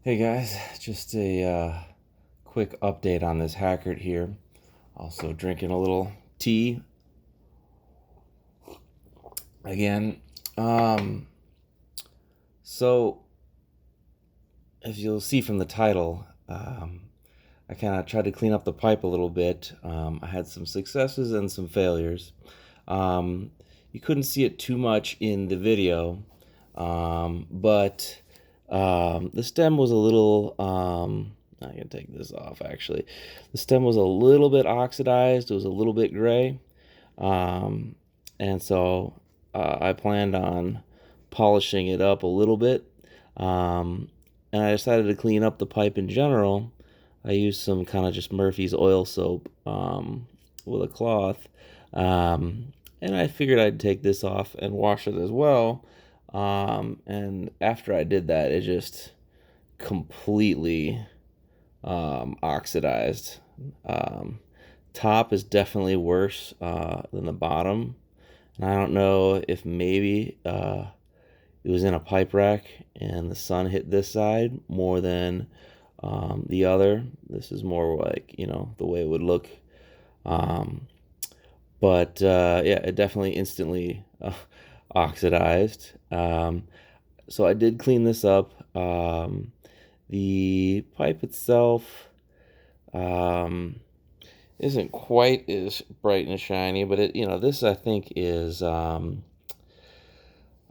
Hey guys, just a quick update on this Hackert here. Also drinking a little tea again. Um, so as you'll see from the title, I kind of tried to clean up the pipe a little bit. I had some successes and some failures. Um, you couldn't see it too much in the video, but the stem was a little. I can take this off actually. The stem was a little bit oxidized. It was a little bit gray, um, and so I planned on polishing it up a little bit. Um, and I decided to clean up the pipe in general. I used some kind of just Murphy's oil soap with a cloth. And I figured I'd take this off and wash it as well. And after I did that, it just completely oxidized. Um, Top is definitely worse than the bottom. And I don't know if maybe it was in a pipe rack and the sun hit this side more than the other. This is more like, the way it would look. Um, but yeah, it definitely instantly oxidized. So I did clean this up. The pipe itself um, isn't quite as bright and shiny, but this I think is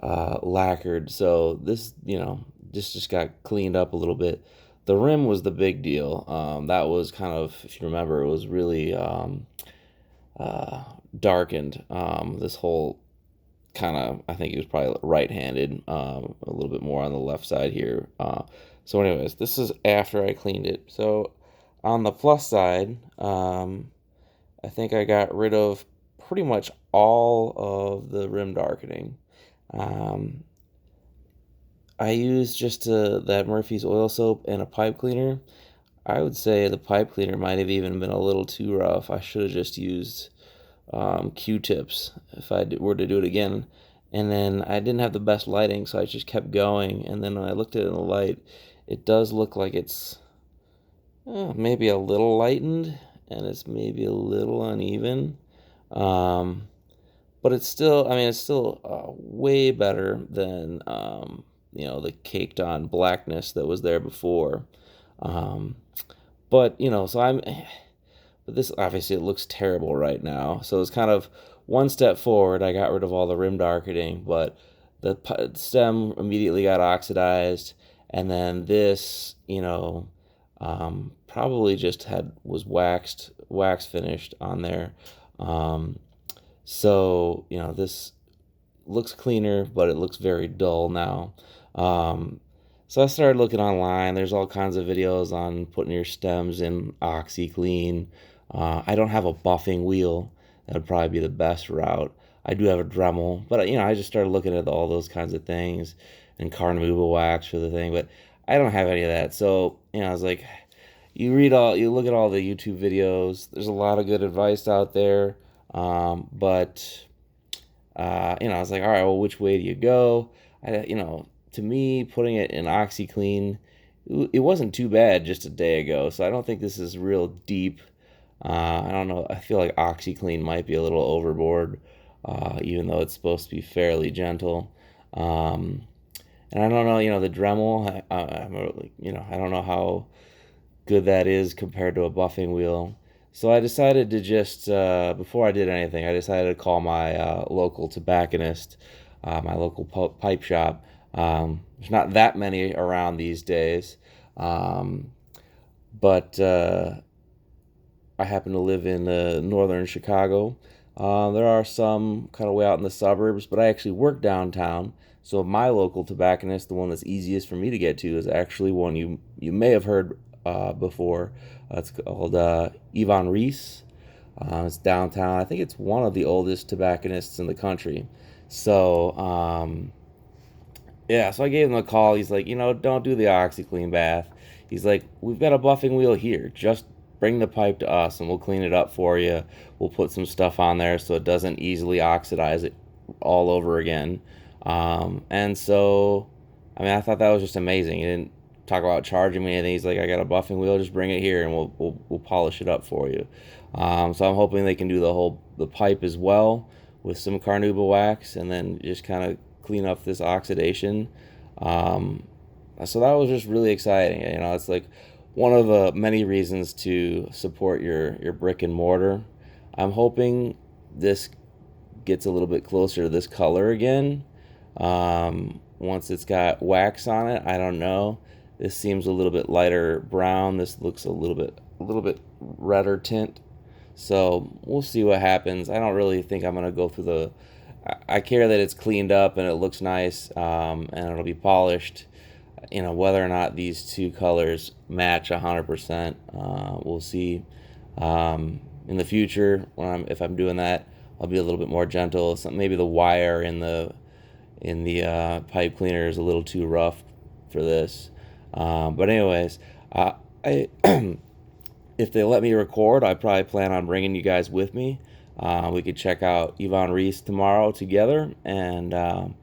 lacquered. So this, this just got cleaned up a little bit. The rim was the big deal. That was kind of, if you remember, it was really uh, darkened. This whole kind of, I think he was probably right-handed, a little bit more on the left side here. So anyways, this is after I cleaned it. So on the plus side, I think I got rid of pretty much all of the rim darkening. Um, I used just that Murphy's oil soap and a pipe cleaner. I would say the pipe cleaner might have even been a little too rough. I should have just used Q-tips if I were to do it again. And then I didn't have the best lighting, so I just kept going. And then when I looked at it in the light, it does look like it's maybe a little lightened, and it's maybe a little uneven. Um, but it's still, I mean, it's still way better than the caked on blackness that was there before. Um, but so but this obviously it looks terrible right now. So it's kind of one step forward. I got rid of all the rim darkening, but the stem immediately got oxidized, and then this, probably just was wax finished on there. Um, so this looks cleaner, but it looks very dull now. So I started looking online. There's all kinds of videos on putting your stems in OxyClean. I don't have a buffing wheel. That would probably be the best route. I do have a Dremel, but I just started looking at all those kinds of things and carnauba wax for the thing, but I don't have any of that. So I was like, you look at all the YouTube videos. There's a lot of good advice out there, but I was like, all right, well, which way do you go? To me, putting it in OxyClean, it wasn't too bad just a day ago. So I don't think this is real deep. I don't know. I feel like OxyClean might be a little overboard, even though it's supposed to be fairly gentle. Um, and I don't know, the Dremel, I don't know how good that is compared to a buffing wheel. So I decided to just, before I did anything, I decided to call my local tobacconist, my local pipe shop. There's not that many around these days, but I happen to live in northern Chicago. There are some kind of way out in the suburbs, but I actually work downtown. So my local tobacconist, the one that's easiest for me to get to, is actually one you may have heard before. It's called Ivan Reese. It's downtown. I think it's one of the oldest tobacconists in the country. So yeah, so I gave him a call. He's like, don't do the OxyClean bath. He's like, we've got a buffing wheel here. Just bring the pipe to us and we'll clean it up for you. We'll put some stuff on there so it doesn't easily oxidize it all over again. And so, I mean, I thought that was just amazing. It didn't talk about charging me, and he's like, I got a buffing wheel, just bring it here and we'll polish it up for you. So I'm hoping they can do the pipe as well with some carnauba wax, and then just kind of clean up this oxidation. Um, so that was just really exciting. It's like one of the many reasons to support your brick and mortar. I'm hoping this gets a little bit closer to this color again. Once it's got wax on it, I don't know. This seems a little bit lighter brown. This looks a little bit redder tint. So we'll see what happens. I don't really think I'm gonna go through the. I care that it's cleaned up and it looks nice, and it'll be polished. Whether or not these two colors match 100%, we'll see. In the future, if I'm doing that, I'll be a little bit more gentle. So maybe the wire in the pipe cleaner is a little too rough for this. But anyways, I if they let me record, I probably plan on bringing you guys with me. We could check out Yvonne Reese tomorrow together and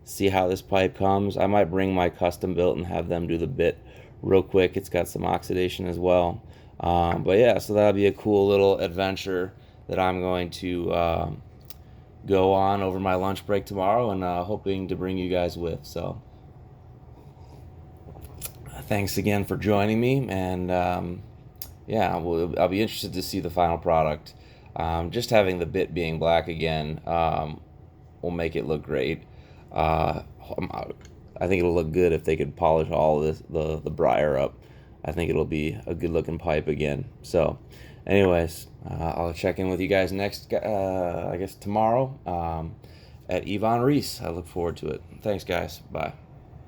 see how this pipe comes. I might bring my custom built and have them do the bit real quick. It's got some oxidation as well. But yeah, so that'll be a cool little adventure that I'm going to go on over my lunch break tomorrow, and hoping to bring you guys with. So thanks again for joining me, and yeah, I'll be interested to see the final product. Just having the bit being black again will make it look great. Uh, I think it'll look good if they could polish all of the briar up. I think it'll be a good looking pipe again. So, anyways, I'll check in with you guys next, I guess tomorrow, at Yvonne Reese. I look forward to it. Thanks, guys. Bye.